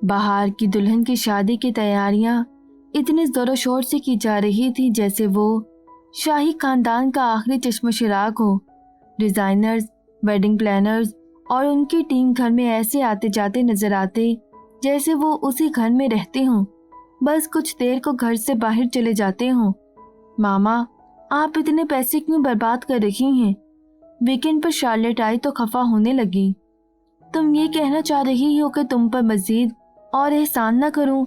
बाहर की दुल्हन की शादी की तैयारियां इतने जोरों शोर से की जा रही थी जैसे वो शाही खानदान का आखिरी चश्मोशिराग हो। डिजाइनर्स, वेडिंग प्लानर्स और उनकी टीम घर में ऐसे आते जाते नजर आते जैसे वो उसी घर में रहते हों, बस कुछ देर को घर से बाहर चले जाते हों। मामा, आप इतने पैसे क्यों बर्बाद कर रही हैं? वीकेंड पर शार्लेट आई तो खफा होने लगी। तुम ये कहना चाह रही हो कि तुम पर मजीद और एहसान न करूं?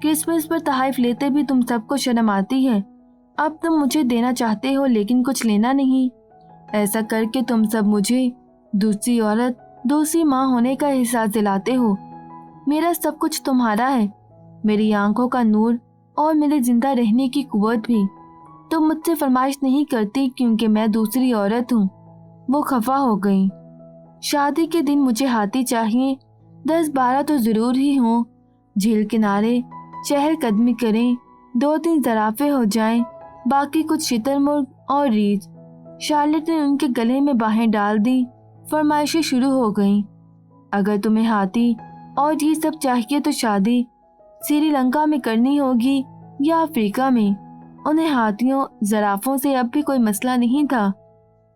क्रिसमस पर तोहफे लेते भी तुम सबको शर्म आती है। अब तुम मुझे देना चाहते हो लेकिन कुछ लेना नहीं। ऐसा करके तुम सब मुझे दूसरी औरत, दूसरी माँ होने का एहसास दिलाते हो। मेरा सब कुछ तुम्हारा है, मेरी आंखों का नूर और मेरे जिंदा रहने की कुव्वत भी। तुम मुझसे फरमाइश नहीं करती क्योंकि मैं दूसरी औरत हूँ। वो खफा हो गई। शादी के दिन मुझे हाथी चाहिए, 10-12 तो जरूर ही हों। झील किनारे चहलकदमी करें, 2-3 जराफे हो जाएं, बाकी कुछ शुतुरमुर्ग और रीछ। शार्लेट ने उनके गले में बाहें डाल दी। फरमाइशें शुरू हो गईं। अगर तुम्हें हाथी और ये सब चाहिए तो शादी श्रीलंका में करनी होगी या अफ्रीका में। उन्हें हाथियों, जराफों से अब भी कोई मसला नहीं था।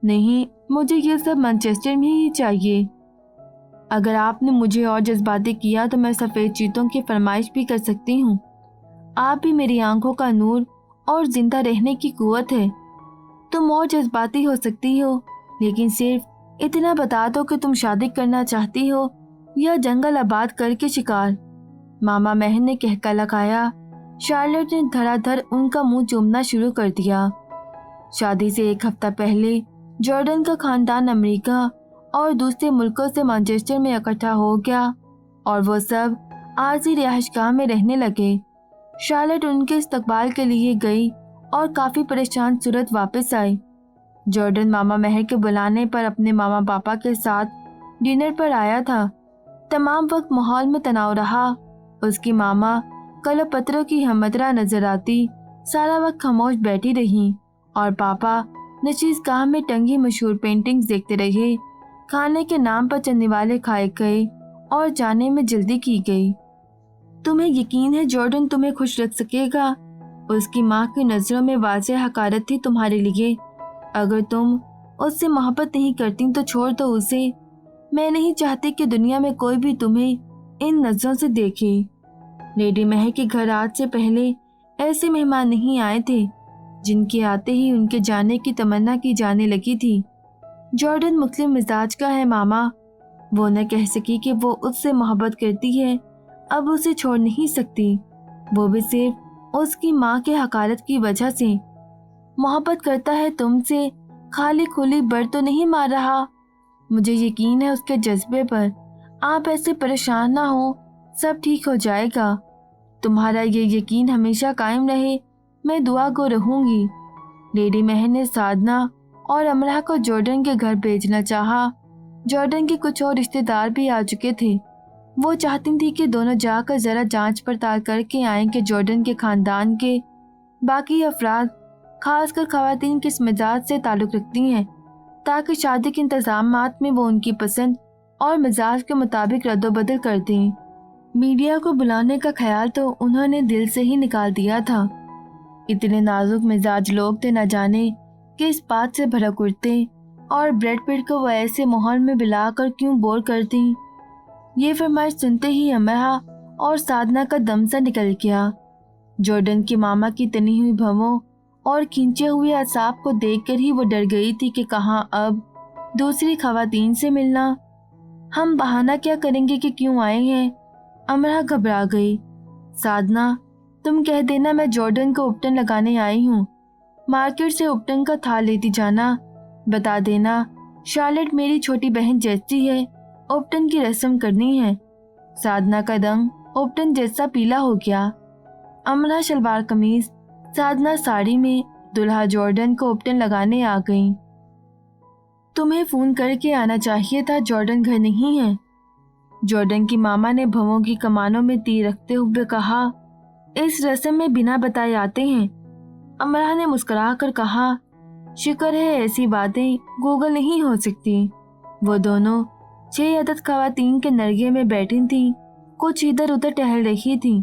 नहीं, मुझे ये सब मैनचेस्टर में ही चाहिए। अगर आपने मुझे और जज्बाती किया तो मैं सफ़ेद चीतों की फरमाइश भी कर सकती हूँ। आप भी मेरी आंखों का नूर और जिंदा रहने की कुव्वत है। तुम और जज्बाती हो सकती हो, लेकिन सिर्फ इतना बता दो कि तुम शादी करना चाहती हो या जंगल आबाद करके शिकार। मामा महन ने कहका लगाया। शार्लेट ने धड़ाधड़ उनका मुंह चूमना शुरू कर दिया। शादी से एक हफ्ता पहले जॉर्डन का खानदान अमेरिका और दूसरे मुल्कों से मैनचेस्टर में इकट्ठा हो गया और वो सब आरजी रिहाइशगाह में रहने लगे। शार्लेट उनके इस्तकबाल के लिए गई और काफी परेशान सूरत वापस आई। जॉर्डन मामा महर के बुलाने पर अपने मामा पापा के साथ डिनर पर आया था। तमाम वक्त माहौल में तनाव रहा। उसकी मामा कलपत्रों की हमदरा नजर आती सारा वक्त खामोश बैठी रही और पापा नशीसगाह में टंगी मशहूर पेंटिंग्स देखते रहे। खाने के नाम पर चंद निवाले खाए गए और जाने में जल्दी की गई। तुम्हें यकीन है जॉर्डन तुम्हें खुश रख सकेगा? उसकी माँ की नजरों में वाज़ेह हकारत थी तुम्हारे लिए। अगर तुम उससे मोहब्बत नहीं करती तो छोड़ दो उसे। मैं नहीं चाहती कि दुनिया में कोई भी तुम्हें इन नजरों से देखे। लेडी महर के घर आज से पहले ऐसे मेहमान नहीं आए थे जिनके आते ही उनके जाने की तमन्ना की जाने लगी थी। जॉर्डन मुख्तलिफ मिजाज का है मामा। वो न कह सकी कि वो उससे मोहब्बत करती है, अब उसे छोड़ नहीं सकती, वो भी सिर्फ उसकी माँ के हकारत की वजह से। मोहब्बत करता है तुमसे, खाली खुली बर तो नहीं मार रहा। मुझे यकीन है उसके जज्बे पर। आप ऐसे परेशान ना हो, सब ठीक हो जाएगा। तुम्हारा ये यकीन हमेशा कायम रहे, मैं दुआ गो रहूंगी। लेडी महर ने साधना और अमरा को जॉर्डन के घर भेजना चाहा। जॉर्डन के कुछ और रिश्तेदार भी आ चुके थे। वो चाहती थी कि दोनों जाकर जरा जांच पड़ताल करके आएं कि जॉर्डन के खानदान के बाकी अफराद, खासकर खवातीन किस मिजाज से ताल्लुक़ रखती हैं, ताकि शादी के इंतजामात में वो उनकी पसंद और मिजाज के मुताबिक रद्दोबदल कर दें। मीडिया को बुलाने का ख्याल तो उन्होंने दिल से ही निकाल दिया था। इतने नाजुक मिजाज लोग थे, न जाने किस बात से भड़क उठते और ब्रेड पिट को वो ऐसे माहौल में बिलाकर क्यों बोर करती। ये फरमाइश सुनते ही अमरा और साधना का दम सा निकल गया। जॉर्डन की मामा की तनी हुई भवों और खींचे हुए असाब को देखकर ही वो डर गई थी कि कहाँ अब दूसरी खवातीन से मिलना। हम बहाना क्या करेंगे कि क्यों आए हैं? अमरा घबरा गई। साधना, तुम कह देना मैं जॉर्डन को उपटन लगाने आई हूँ। मार्केट से उपटन का थाल लेती जाना। बता देना शार्लेट मेरी छोटी बहन जैसी है, उपटन की रस्म करनी है। साधना का रंग उपटन जैसा पीला हो गया। अमरा शलवार कमीज, साधना साड़ी में दुल्हा जॉर्डन को उपटन लगाने आ गई। तुम्हें फोन करके आना चाहिए था, जॉर्डन घर नहीं है। जॉर्डन की मामा ने भवों की कमानों में तीर रखते हुए कहा, इस रस्म में बिना बताए आते हैं। अमरा ने मुस्कुरा कर कहा, शुक्र है ऐसी बातें गूगल नहीं हो सकती। वो दोनों 6 अदद खवातीन के नरगे में बैठी थीं। कुछ इधर उधर टहल रही थी।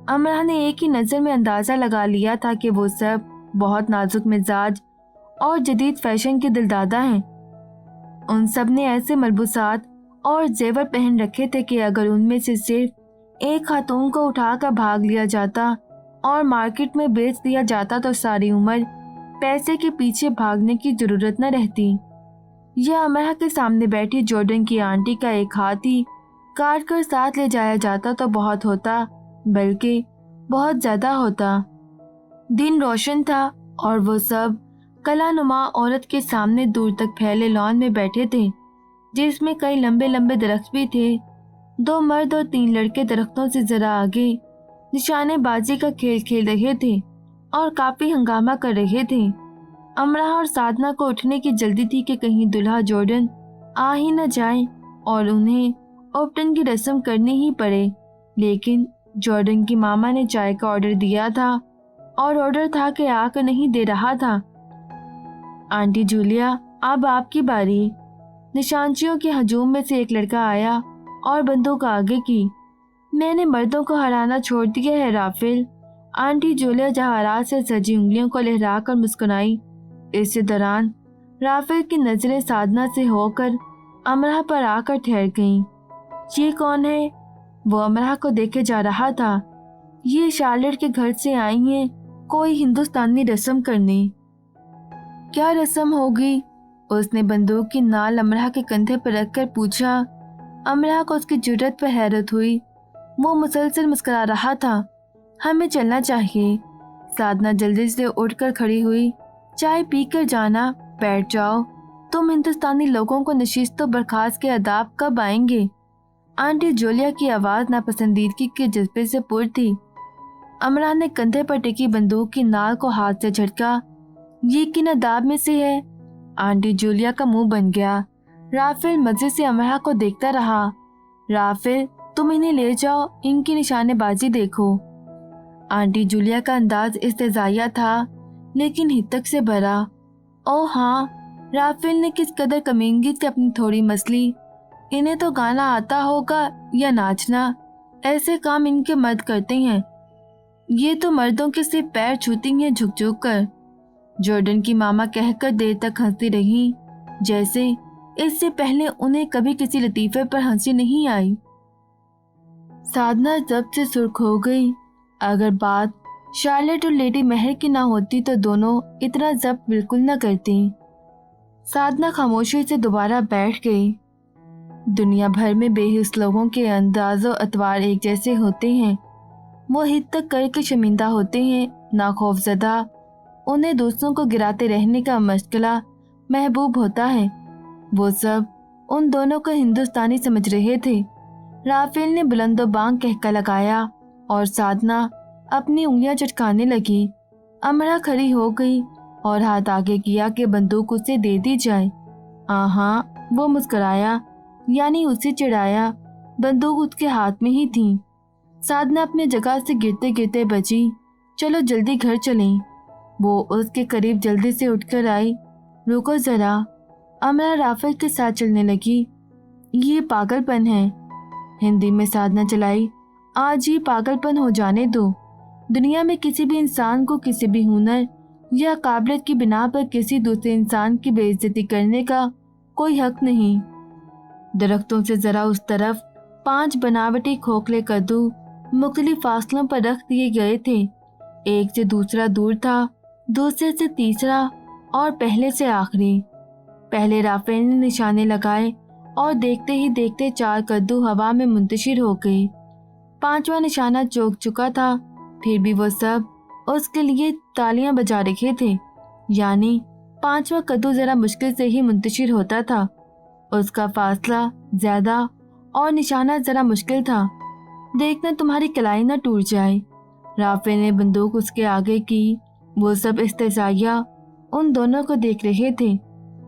अमरा ने एक ही नज़र में अंदाज़ा लगा लिया था कि वो सब बहुत नाजुक मिजाज और जदीद फैशन के दिलदादा हैं। उन सब ने ऐसे मलबूसात और जेवर पहन रखे थे कि अगर उनमें से सिर्फ एक खातून को उठाकर भाग लिया जाता और मार्केट में बेच दिया जाता तो सारी उम्र पैसे के पीछे भागने की जरूरत न रहती। यह अमरा के सामने बैठी जॉर्डन की आंटी का एक हाथ ही काट कर साथ ले जाया जाता तो बहुत होता, बल्कि बहुत ज्यादा होता। दिन रोशन था और वो सब कलानुमा औरत के सामने दूर तक फैले लॉन में बैठे थे, जिसमें कई लंबे लंबे दरख्त भी थे। 2 मर्द और 3 लड़के दरख्तों से जरा आगे निशानेबाजी का खेल खेल रहे थे और काफी हंगामा कर रहे थे। अमरा और साधना को उठने की जल्दी थी कि कहीं दुल्हा जॉर्डन आ ही न जाए और उन्हें ओपटन की रस्म करनी ही पड़े। लेकिन जॉर्डन की मामा ने चाय का ऑर्डर दिया था और ऑर्डर था कि आकर नहीं दे रहा था। आंटी जूलिया, अब आपकी बारी। निशानचियों के हजूम में से एक लड़का आया और बंदूक आगे की। मैंने मर्दों को हराना छोड़ दिया है राफेल। आंटी जूलिया जवाहरात से सजी उंगलियों को लहरा कर मुस्कुराई। इसी दौरान राफेल की नजरें साधना से होकर अमरा पर आकर ठहर गईं। ये कौन है? वो अमरा को देखे जा रहा था। ये शार्लेट के घर से आई हैं कोई हिंदुस्तानी रस्म करने। क्या रस्म होगी? उसने बंदूक की नाल अमरा के कंधे पर रखकर पूछा। अमरा को उसकी जुर्रत पर हैरत हुई। वो मुसलसल मुस्कुरा रहा था। हमें चलना चाहिए। साधना जल्दी से उठकर खड़ी हुई। चाय पीकर जाना, बैठ जाओ। तुम हिंदुस्तानी लोगों को नशिस्त बर्खास्त के आदाब कब आएंगे? आंटी जूलिया की आवाज नापसंदीदगी के जज्बे से पुर थी। अमरा ने कंधे पर टिकी बंदूक की नाल को हाथ से झटका। ये किन आदाब में से है? आंटी जूलिया का मुंह बन गया। राफेल मजे से अमरा को देखता रहा। राफेल, तुम इन्हें ले जाओ, इनकी निशानेबाजी देखो। आंटी जूलिया का अंदाज इस्तेज़ाइया था, लेकिन हितक से भरा। ओ हाँ, राफेल ने किस कदर कमीनगी से अपनी थोड़ी मसली। इन्हें तो गाना आता होगा या नाचना। ऐसे काम इनके मर्द करते हैं। ये तो मर्दों के सिर्फ पैर छूती हैं झुक झुक कर। जॉर्डन की मामा कहकर देर तक हंसती रही, जैसे इससे पहले उन्हें कभी किसी लतीफे पर हंसी नहीं आई। साधना जब से सुर्ख हो गई। अगर बात शार्लेट और लेडी महर की ना होती तो दोनों इतना जब्त बिल्कुल न करती। साधना खामोशी से दोबारा बैठ गई। दुनिया भर में बेहिस लोगों के अंदाज़ो अतवार एक जैसे होते हैं। वो हित तक करके शर्मिंदा होते हैं, ना खौफजदा। उन्हें दूसरों को गिराते रहने का मशगला महबूब होता है। वो सब उन दोनों को हिंदुस्तानी समझ रहे थे। राफेल ने बुलंदो बांग कहका लगाया और साधना अपनी उंगलियां चटकाने लगी। अमरा खड़ी हो गई और हाथ आगे किया कि बंदूक उसे दे दी जाए। हाँ, वो मुस्कुराया, यानी उसे चिढ़ाया। बंदूक उसके हाथ में ही थी। साधना अपनी जगह से गिरते गिरते बची। चलो जल्दी घर चलें। वो उसके करीब जल्दी से उठकर आई। रुको जरा। अमरा राफेल के साथ चलने लगी। ये पागलपन है। हिंदी में साधना चलाई। आज ये पागलपन हो जाने दो। दुनिया में किसी भी इंसान को किसी भी हुनर या काबिलियत की बिना पर किसी दूसरे इंसान की बेइज्जती करने का कोई हक नहीं। दरख्तों से जरा उस तरफ 5 बनावटी खोखले कद्दू मुख्तलिफ फासलों पर रख दिए गए थे। एक से दूसरा दूर था, दूसरे से तीसरा और पहले से आखिरी। पहले राफेल ने निशाने लगाए और देखते ही देखते 4 कद्दू हवा में मुंतशिर हो गए। 5वां निशाना चौंक चुका था, फिर भी वो सब उसके लिए तालियां बजा रहे थे। यानी 5वां कद्दू जरा मुश्किल से ही मुंतशिर होता था। उसका फासला ज्यादा और निशाना जरा मुश्किल था। देखना तुम्हारी कलाई न टूट जाए। राफेल ने बंदूक उसके आगे की। वो सब इस्तेज़ाइया उन दोनों को देख रहे थे,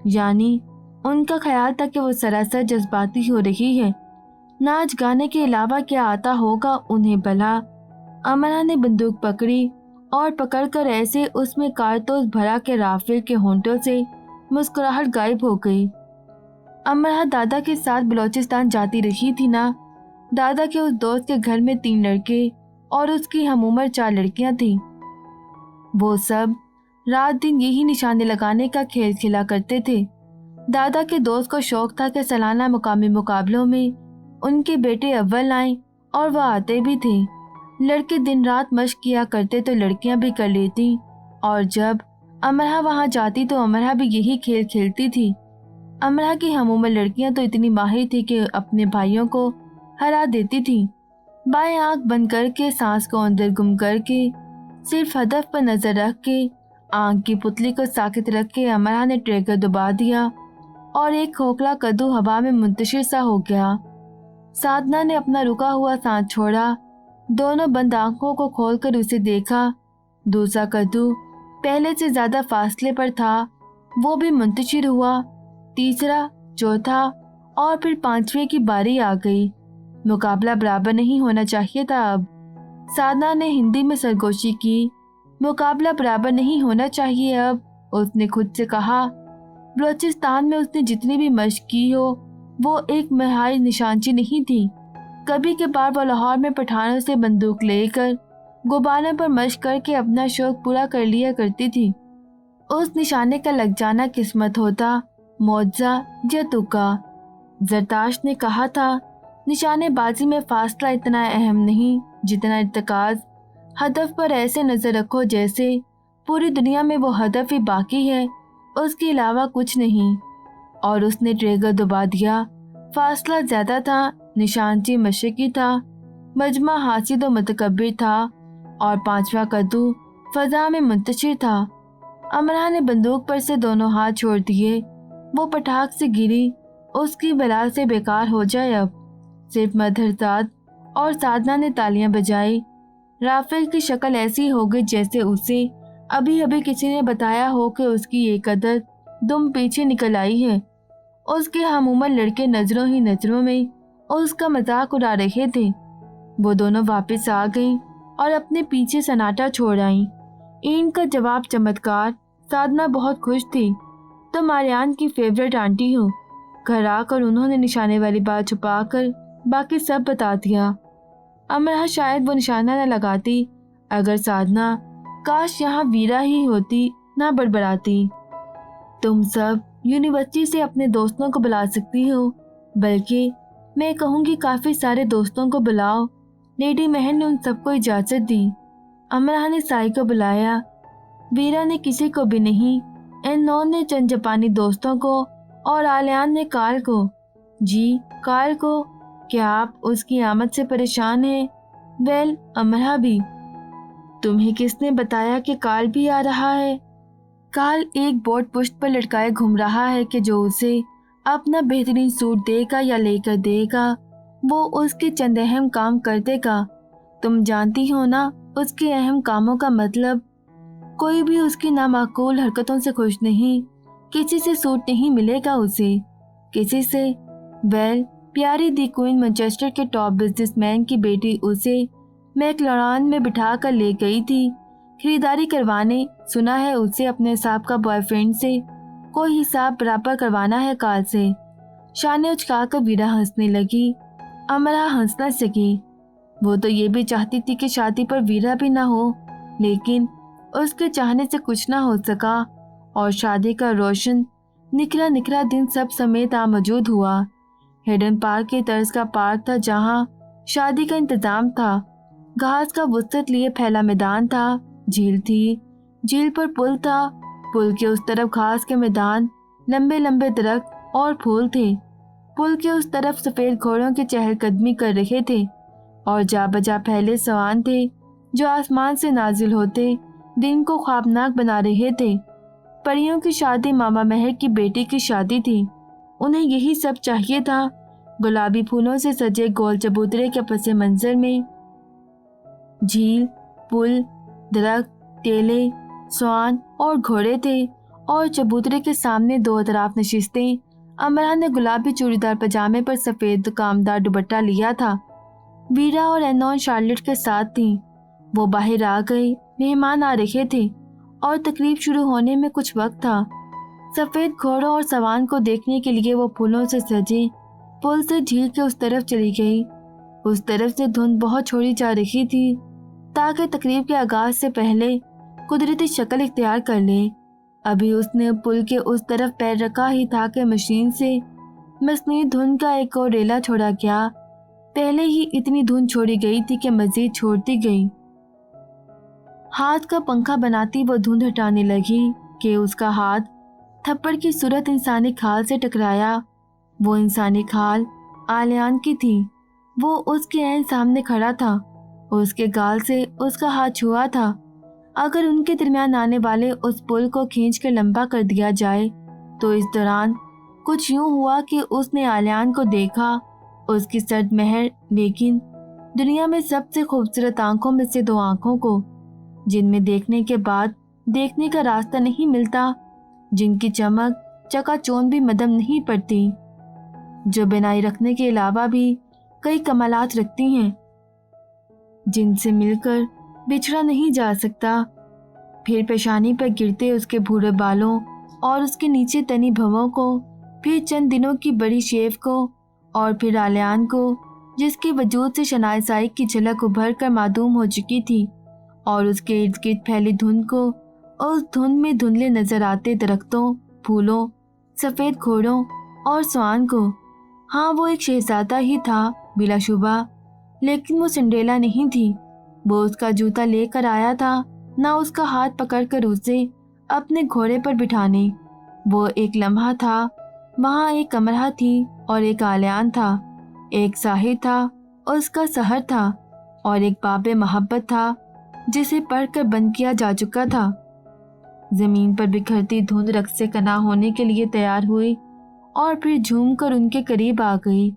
यानी उनका ख्याल था कि वो सरासर जज्बाती हो रही है। नाच गाने के अलावा क्या आता होगा उन्हें भला। अमरा ने बंदूक पकड़ी और पकड़कर ऐसे उसमें कारतूस भरा के राफेल के होंठों से मुस्कुराहट गायब हो गई। अमरा दादा के साथ बलूचिस्तान जाती रही थी ना, दादा के उस दोस्त के घर में 3 लड़के और उसकी हमउम्र 4 लड़कियां थीं। वो सब रात दिन यही निशाने लगाने का खेल खेला करते थे। दादा के दोस्त को शौक था कि सालाना मुकामी मुकाबलों में उनके बेटे अव्वल आएं, और वह आते भी थे। लड़के दिन रात मशक किया करते तो लड़कियां भी कर लेती, और जब अमरहा वहां जाती तो अमरहा भी यही खेल खेलती थी। अमरहा की हमउम्र लड़कियां तो इतनी माहिर थी कि अपने भाइयों को हरा देती थी। बाएं आंख बंद करके, सांस को अंदर गुम करके, सिर्फ हदफ पर नजर रख के, आंख की पुतली को साकित रख के अमरहा ने ट्रिगर दबा दिया और एक खोखला कद्दू हवा में मुंतशिर सा हो गया। साधना ने अपना रुका हुआ सांस छोड़ा, दोनों बंद आंखों को खोलकर उसे देखा। दूसरा कद्दू पहले से ज्यादा फासले पर था, वो भी मुंतशिर हुआ। तीसरा, चौथा और फिर 5वें की बारी आ गई। मुकाबला बराबर नहीं होना चाहिए था। अब साधना ने हिंदी में सरगोशी की, मुकाबला बराबर नहीं होना चाहिए। अब उसने खुद से कहा, बलूचिस्तान में उसने जितनी भी मशक की हो वो एक महाई निशानची नहीं थी। कभी के बार वो लाहौर में पठानों से बंदूक लेकर गुब्बारों पर मशक करके अपना शौक पूरा कर लिया करती थी। उस निशाने का लग जाना किस्मत होता, मौजा या तुक्का। जरताश ने कहा था, निशानेबाजी में फासला इतना अहम नहीं जितना इर्तिकाज। हदफ पर ऐसे नजर रखो जैसे पूरी दुनिया में वो हदफ ही बाकी है, उसके अलावा कुछ नहीं। और उसने ट्रिगर दबा दिया। फासला ज्यादा था, निशानची मशकी था, मजमा हासिद व मुतकब्बिर था, और 5वां कद्दू फजा में मुंतशिर था। अमरहा ने बंदूक पर से दोनों हाथ छोड़ दिए। वो पटाख से गिरी, उसकी बलाल से बेकार हो जाए। अब सिर्फ मदहरजाद और साधना ने तालियां बजाई। राफेल की शक्ल ऐसी हो गई जैसे उसे अभी अभी किसी ने बताया हो कि उसकी एक अदद दुम पीछे निकल आई है। उसके हमउम्र लड़के नजरों ही नजरों में उसका मजाक उड़ा रहे थे। वो दोनों वापस आ गईं और अपने पीछे सन्नाटा छोड़ आईं। इनका जवाब चमत्कार। साधना बहुत खुश थी। तुम आर्यान की फेवरेट आंटी हो। घर आकर उन्होंने निशाने वाली बात छुपाकर बाकी सब बता दिया। अमरहा शायद वो निशाना न लगाती अगर साधना, काश यहाँ वीरा ही होती, ना बड़बड़ाती। तुम सब यूनिवर्सिटी से अपने दोस्तों को बुला सकती हो, बल्कि मैं कहूँगी काफी सारे दोस्तों को बुलाओ। लेडी महर ने उन सबको इजाजत दी। अमरहा ने साई को बुलाया। वीरा ने किसी को भी नहीं। एनोन ने चंद जापानी दोस्तों को और आलियान ने कार्ल को। जी, कार्ल को। क्या आप उसकी आमद से परेशान हैं? वेल, अमरहा भी। तुम्हें किसने बताया कि कार्ल भी आ रहा है? कार्ल एक बोर्ड पुष्ट पर लटकाए घूम रहा है कि जो उसे अपना बेहतरीन सूट देगा या लेकर देगा, वो उसके चंद अहम काम कर देगा। तुम जानती हो ना उसके अहम कामों का मतलब। कोई भी उसकी नामाकूल हरकतों से खुश नहीं। किसी से सूट नहीं मिलेगा उसे, किसी से। वेल, प्यारी दी क्वीन मैनचेस्टर के टॉप बिजनेसमैन की बेटी उसे मैकलोरान में बिठा कर ले गई थी खरीदारी करवाने। सुना है उसे अपने हिसाब का बॉयफ्रेंड से कोई हिसाब बराबर करवाना है कार्ल से। शाने उचकाकर वीरा हंसने लगी। अमरहा हंस न सकी। वो तो ये भी चाहती थी कि शादी पर वीरा भी ना हो, लेकिन उसके चाहने से कुछ ना हो सका और शादी का रोशन निखरा निखरा दिन सब समेत मौजूद हुआ। हिडन पार्क के तर्ज का पार्क था जहाँ शादी का इंतजाम था। घास का वुसत लिए फैला मैदान था। झील थी, झील पर पुल था, पुल के उस तरफ घास के मैदान, लंबे लंबे दरख्त और फूल थे। पुल के उस तरफ सफेद घोड़ों की चहलकदमी कर रहे थे और जा बजा फैले सवान थे जो आसमान से नाजिल होते दिन को ख्वाबनाक बना रहे थे। परियों की शादी मामा महर की बेटी की शादी थी। उन्हें यही सब चाहिए था। गुलाबी फूलों से सजे गोल चबूतरे के पसे मंजर में झील, पुल, दरख्त, टेले, स्वान और घोड़े थे और चबूतरे के सामने दो तरफ नशिस्तें। अमरहा ने गुलाबी चूड़ीदार पजामे पर सफेद कामदार दुपट्टा लिया था। वीरा और एनोन शार्लेट के साथ थीं। वो बाहर आ गए। मेहमान आ रहे थे और तकरीब शुरू होने में कुछ वक्त था। सफेद घोड़ों और सवान को देखने के लिए वो फूलों से सजे पुल से झील के उस तरफ चली गई। उस तरफ से धुंध बहुत छोड़ी जा रही थी ताकि तकरीब के आगाज से पहले कुदरती शक्ल इख्तियार कर ले। अभी उसने पुल के उस तरफ पैर रखा ही था कि मशीन से मसनूई धुंध का एक और रेला छोड़ा गया। पहले ही इतनी धुंध छोड़ी गई थी कि मजीद छोड़ती गई। हाथ का पंखा बनाती वो धुंध हटाने लगी कि उसका हाथ थप्पड़ की सूरत इंसानी खाल से टकराया। वो इंसानी खाल आलियान की थी। वो उसके ऐन सामने खड़ा था। उसके गाल से उसका हाथ छुआ था। अगर उनके दरमियान आने वाले उस पुल को खींच कर लंबा कर दिया जाए तो इस दौरान कुछ यूं हुआ कि उसने आलियान को देखा, उसकी सर्द महर, लेकिन दुनिया में सबसे खूबसूरत आंखों में से दो आंखों को, जिनमें देखने के बाद देखने का रास्ता नहीं मिलता, जिनकी चमक चकाचौंध भी मदम नहीं पड़ती, जो बिनाई रखने के अलावा भी कई कमालात रखती हैं, जिनसे मिलकर बिछड़ा नहीं जा सकता। फिर पेशानी पर गिरते उसके भूरे बालों और उसके नीचे तनी भवों को, फिर चंद दिनों की बड़ी शेव को, और फिर आलियान को, जिसके वजूद से शनाइसाई की झलक उभर कर मादूम हो चुकी थी, और उसके इर्द गिर्द फैली धुंध को, उस धुंध में धुंधले नजर आते दरख्तों, फूलों, सफ़ेद घोड़ों और स्वान को। हाँ, वो एक शहजादा ही था बिलाशुबा, लेकिन वो सिंड्रेला नहीं थी। वो उसका जूता लेकर आया था, ना उसका हाथ पकड़कर उसे अपने घोड़े पर बिठाने। वो एक लम्हा था। वहाँ एक कमरा थी और एक आलियान था, एक साहिर था और उसका सहर था, और एक बाबे मोहब्बत था जिसे पढ़कर बंद किया जा चुका था। जमीन पर बिखरती धुंध रक्त से कना होने के लिए तैयार हुई और फिर झूमकर उनके करीब आ गई।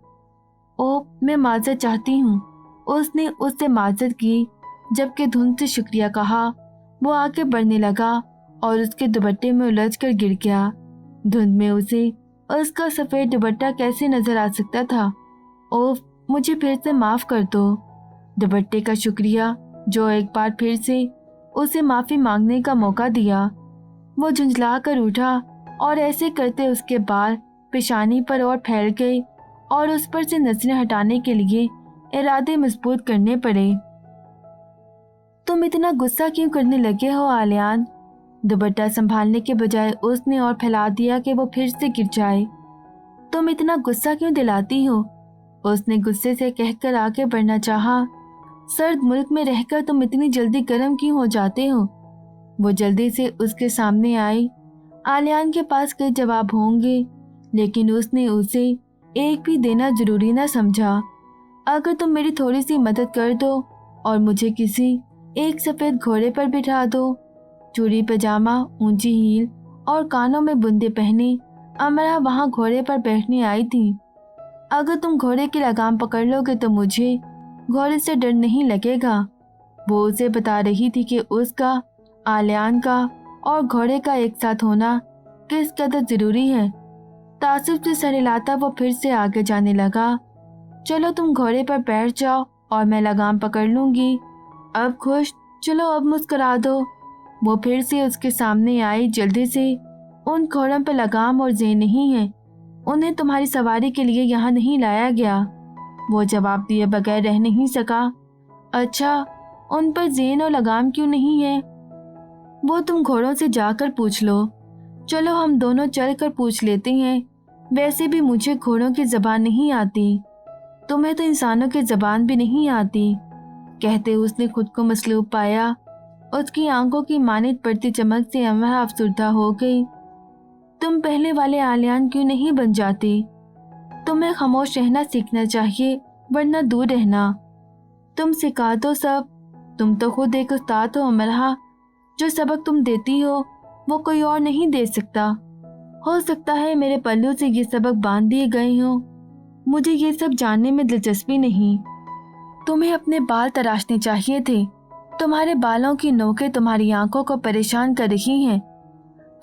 ओ, मैं माजरत चाहती हूँ, उसने उससे माजरत की, जबकि धुंध से शुक्रिया कहा। वो आगे बढ़ने लगा और उसके दुपट्टे में उलझ कर गिर गया। धुंध में उसे उसका सफ़ेद दुपट्टा कैसे नजर आ सकता था। ओफ, मुझे फिर से माफ़ कर दो। दुपट्टे का शुक्रिया जो एक बार फिर से उसे माफ़ी मांगने का मौका दिया। वो झुंझला कर उठा और ऐसे करते उसके बाल पेशानी पर और फैल गए और उस पर से नजरें हटाने के लिए इरादे मजबूत करने पड़े। तुम इतना गुस्सा क्यों करने लगे हो आलियान? दुपट्टा संभालने के बजाय उसने और फैला दिया कि वो फिर से गिर जाए। तुम इतना गुस्सा क्यों दिलाती हो? उसने गुस्से से कहकर आगे बढ़ना चाहा। सर्द मुल्क में रहकर तुम इतनी जल्दी गर्म क्यों हो जाते हो? वो जल्दी से उसके सामने आई। आलियान के पास कई जवाब होंगे, लेकिन उसने उसे एक भी देना जरूरी ना समझा। अगर तुम मेरी थोड़ी सी मदद कर दो और मुझे किसी एक सफ़ेद घोड़े पर बिठा दो, चूड़ी पजामा, ऊंची हील और कानों में बुंदे पहने अमरा वहाँ घोड़े पर बैठने आई थी। अगर तुम घोड़े की लगाम पकड़ लोगे तो मुझे घोड़े से डर नहीं लगेगा। वो उसे बता रही थी कि उसका, आलियान का और घोड़े का एक साथ होना किस कदर ज़रूरी है। तासुब से सर हिलाता वो फिर से आगे जाने लगा। चलो तुम घोड़े पर बैठ जाओ और मैं लगाम पकड़ लूँगी। अब खुश? चलो अब मुस्कुरा दो। वो फिर से उसके सामने आई। जल्दी से, उन घोड़ों पर लगाम और ज़ेन नहीं है। उन्हें तुम्हारी सवारी के लिए यहाँ नहीं लाया गया। वो जवाब दिए बगैर रह नहीं सका। अच्छा, उन पर ज़ेन और लगाम क्यों नहीं है? वो तुम घोड़ों से जाकर पूछ लो। चलो हम दोनों चल कर पूछ लेते हैं। वैसे भी मुझे घोड़ों की ज़बान नहीं आती, तुम्हें तो इंसानों की ज़बान भी नहीं आती। कहते उसने खुद को मसलूब पाया। उसकी आंखों की मानित पड़ती चमक से अमरा अफसुर्दा हो गई। तुम पहले वाले आलियान क्यों नहीं बन जाती? तुम्हें खामोश रहना सीखना चाहिए, वरना दूर रहना। तुम सिखा दो सब। तुम तो खुद एक उस्ताद हो अमरा। जो सबक तुम देती हो वो कोई और नहीं दे सकता। हो सकता है मेरे पल्लू से ये सबक बांध दिए गए हों। मुझे ये सब जानने में दिलचस्पी नहीं। तुम्हें अपने बाल तराशने चाहिए थे। तुम्हारे बालों की नोकें तुम्हारी आंखों को परेशान कर रही हैं।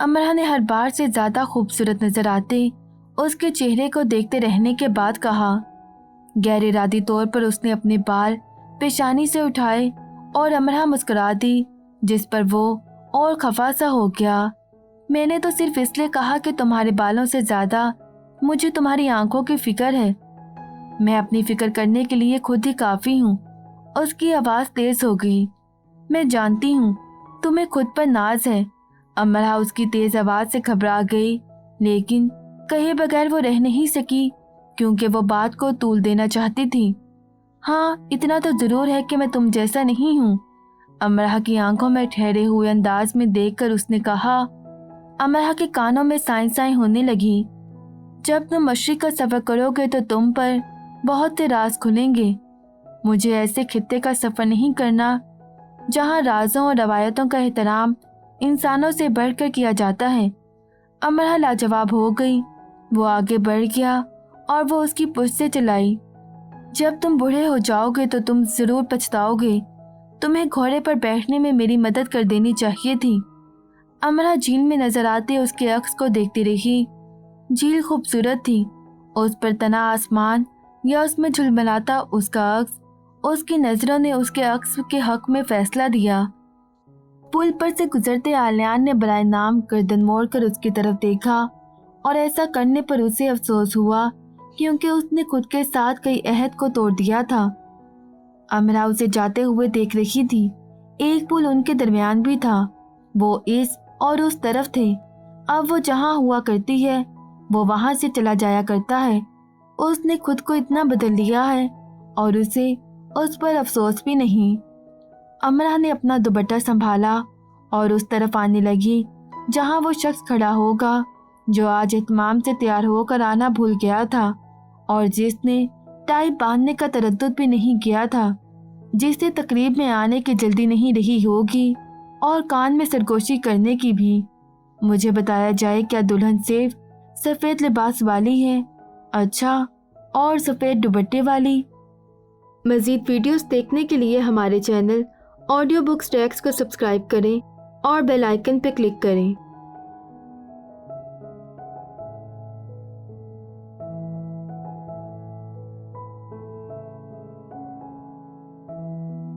अमरा ने हर बार से ज्यादा खूबसूरत नजर आते उसके चेहरे को देखते रहने के बाद कहा। गैर इरादी तौर पर उसने अपने बाल पेशानी से उठाए और अमरा मुस्कुरा दी, जिस पर वो और खफा सा हो गया। मैंने तो सिर्फ इसलिए कहा कि तुम्हारे बालों से ज्यादा मुझे तुम्हारी आंखों की फिक्र है। मैं अपनी फिक्र करने के लिए खुद ही काफ़ी हूँ। उसकी आवाज़ तेज़ हो गई। मैं जानती हूँ तुम्हें खुद पर नाज है। अमरा उसकी तेज़ आवाज़ से घबरा गई, लेकिन कहे बगैर वो रह नहीं सकी क्योंकि वो बात को तूल देना चाहती थी। हाँ, इतना तो ज़रूर है कि मैं तुम जैसा नहीं हूँ। अमरा की आंखों में ठहरे हुए अंदाज में देखकर उसने कहा। अमरा के कानों में साइन होने लगी। जब तुम मशरिक का सफ़र करोगे तो तुम पर बहुत से राज खुलेंगे। मुझे ऐसे खित्ते का सफ़र नहीं करना जहाँ राजों और रवायतों का एहतराम इंसानों से बढ़कर किया जाता है। अमरा लाजवाब हो गई। वो आगे बढ़ गया और वो उसकी पुश्त से चलाई। जब तुम बूढ़े हो जाओगे तो तुम ज़रूर पछताओगे। तुम्हें घोड़े पर बैठने में मेरी मदद कर देनी चाहिए थी। अमरा झील में नजर आते उसके अक्स को देखती रही। झील खूबसूरत थी। उस पर तना आसमान या उसमें झुलमिलाता उसका अक्स। उसकी नज़रों ने उसके अक्स के हक में फैसला दिया। पुल पर से गुजरते आलियान ने बराए नाम गर्दन मोड़कर उसकी तरफ देखा और ऐसा करने पर उसे अफसोस हुआ क्योंकि उसने खुद के साथ कई अहद को तोड़ दिया था। अमरा उसे जाते हुए देख रही थी। एक पुल उनके दरमियान भी था। वो इस और उस तरफ थे। अब वो जहाँ हुआ करती है वो वहाँ से चला जाया करता है। उसने खुद को इतना बदल लिया है और उसे उस पर अफसोस भी नहीं। अमरा ने अपना दुपट्टा संभाला और उस तरफ आने लगी जहाँ वो शख्स खड़ा होगा जो आज इत्माम से तैयार होकर आना भूल गया था और जिसने टाई बांधने का तरद्दुद भी नहीं किया था, जिसे तकरीब में आने की जल्दी नहीं रही होगी और कान में सरगोशी करने की भी। मुझे बताया जाए क्या दुल्हन सिर्फ सफ़ेद लिबास वाली है? अच्छा, और सफ़ेद दुपट्टे वाली? मज़ीद वीडियोस देखने के लिए हमारे चैनल ऑडियो बुक्स ट्रैक्स को सब्सक्राइब करें और बेल आइकन पर क्लिक करें।